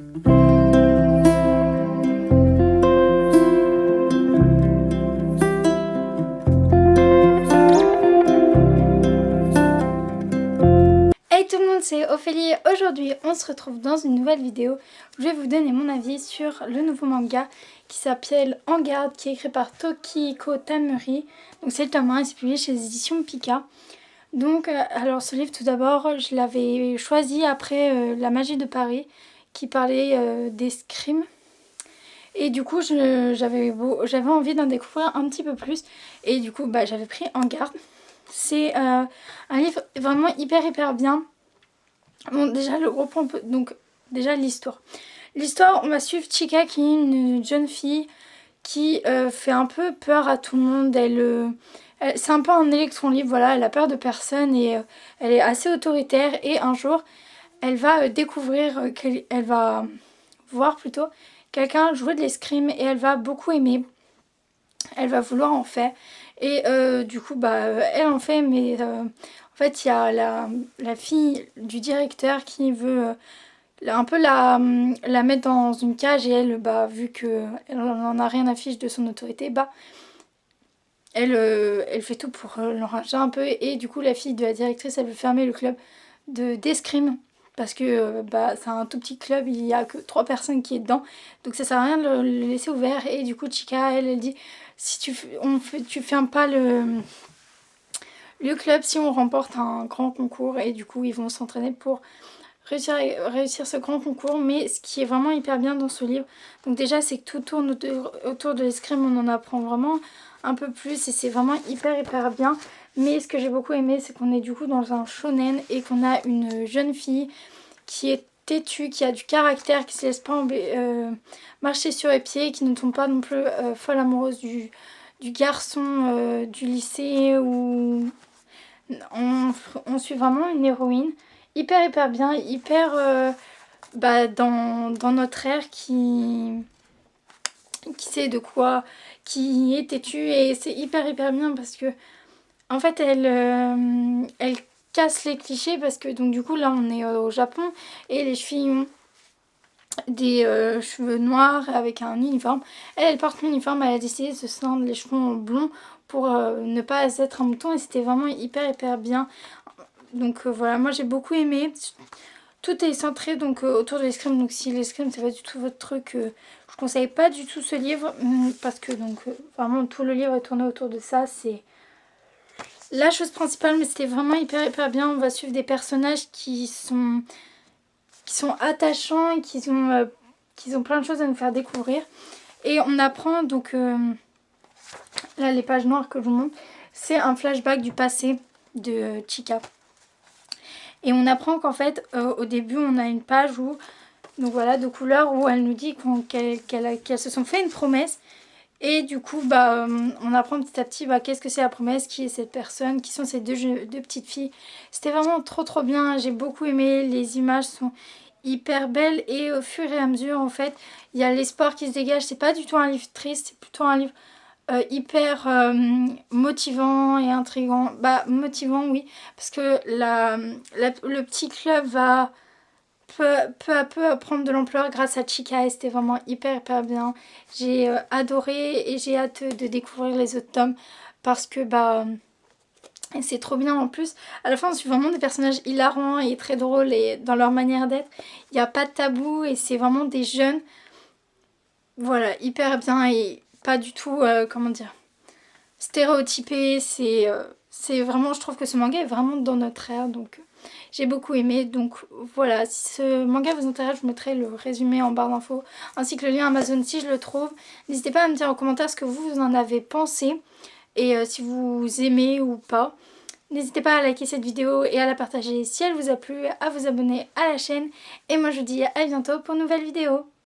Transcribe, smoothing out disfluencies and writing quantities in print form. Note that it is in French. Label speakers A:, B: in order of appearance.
A: Hey tout le monde, c'est Ophélie. Aujourd'hui, on se retrouve dans une nouvelle vidéo où je vais vous donner mon avis sur le nouveau manga qui s'appelle En Garde, qui est écrit par Tokihiko Tamuri. Donc c'est le tome 1 et c'est publié chez les éditions Pika. Donc, alors ce livre, tout d'abord, je l'avais choisi après La Magie de Paris, qui parlait d'escrime. Et du coup, j'avais envie d'en découvrir un petit peu plus. Et du coup, j'avais pris En Garde. C'est un livre vraiment hyper bien. Bon, déjà, le gros point, donc déjà l'histoire. L'histoire, on va suivre Chika, qui est une jeune fille qui fait un peu peur à tout le monde. C'est un peu un électron libre, voilà, elle a peur de personne et elle est assez autoritaire. Et un jour, elle va découvrir, elle va voir plutôt quelqu'un jouer de l'escrime et elle va beaucoup aimer. Elle va vouloir en faire. Et du coup, elle en fait, mais en fait, il y a la fille du directeur qui veut un peu la mettre dans une cage. Et elle, vu qu'elle n'en a rien à fiche de son autorité, elle fait tout pour l'enrager un peu. Et du coup, la fille de la directrice, elle veut fermer le club d'escrime. Parce que c'est un tout petit club, il n'y a que 3 personnes qui est dedans. Donc ça sert à rien de le laisser ouvert. Et du coup, Chika, elle dit, si tu fermes pas le club si on remporte un grand concours. Et du coup, ils vont s'entraîner pour réussir ce grand concours. Mais ce qui est vraiment hyper bien dans ce livre, donc déjà, c'est que tout tourne autour de l'escrime. On en apprend vraiment un peu plus et c'est vraiment hyper bien. Mais ce que j'ai beaucoup aimé, c'est qu'on est du coup dans un shonen et qu'on a une jeune fille qui est têtue, qui a du caractère, qui se laisse pas marcher sur les pieds, qui ne tombe pas non plus folle amoureuse du garçon du lycée. Où on suit vraiment une héroïne hyper bien, hyper dans notre ère qui sait de quoi, qui est têtue. Et c'est hyper bien parce que en fait elle casse les clichés, parce que donc du coup là on est au Japon et les filles ont des cheveux noirs avec un uniforme. Elle porte l'uniforme, elle a décidé de se teindre les cheveux en blond pour ne pas être un mouton. Et c'était vraiment hyper bien. Donc voilà, moi j'ai beaucoup aimé. Tout est centré donc autour de l'escrime. Donc si l'escrime c'est pas du tout votre truc, je conseille pas du tout ce livre, parce que donc vraiment tout le livre est tourné autour de ça. C'est la chose principale, mais c'était vraiment hyper bien. On va suivre des personnages qui sont attachants et qui ont plein de choses à nous faire découvrir. Et on apprend donc là, les pages noires que je vous montre, c'est un flashback du passé de Chika. Et on apprend qu'en fait au début on a une page où, donc voilà, de couleurs, où elle nous dit qu'elles se sont fait une promesse. Et du coup on apprend petit à petit qu'est-ce que c'est la promesse, qui est cette personne, qui sont ces deux petites filles. C'était vraiment trop bien, j'ai beaucoup aimé. Les images sont hyper belles et au fur et à mesure en fait il y a l'espoir qui se dégage. C'est pas du tout un livre triste, c'est plutôt un livre hyper motivant et intriguant. Motivant, oui, parce que le petit club va peu à peu prendre de l'ampleur grâce à Chika. Et c'était vraiment hyper bien. J'ai adoré et j'ai hâte de découvrir les autres tomes, parce que c'est trop bien. En plus à la fin on suit vraiment des personnages hilarants et très drôles, et dans leur manière d'être il n'y a pas de tabou et c'est vraiment des jeunes, voilà, hyper bien et pas du tout comment dire, stéréotypé. C'est vraiment, je trouve que ce manga est vraiment dans notre ère, donc j'ai beaucoup aimé. Donc voilà, si ce manga vous intéresse, je vous mettrai le résumé en barre d'infos ainsi que le lien Amazon si je le trouve. N'hésitez pas à me dire en commentaire ce que vous en avez pensé et si vous aimez ou pas. N'hésitez pas à liker cette vidéo et à la partager si elle vous a plu, à vous abonner à la chaîne. Et moi je vous dis à bientôt pour une nouvelle vidéo.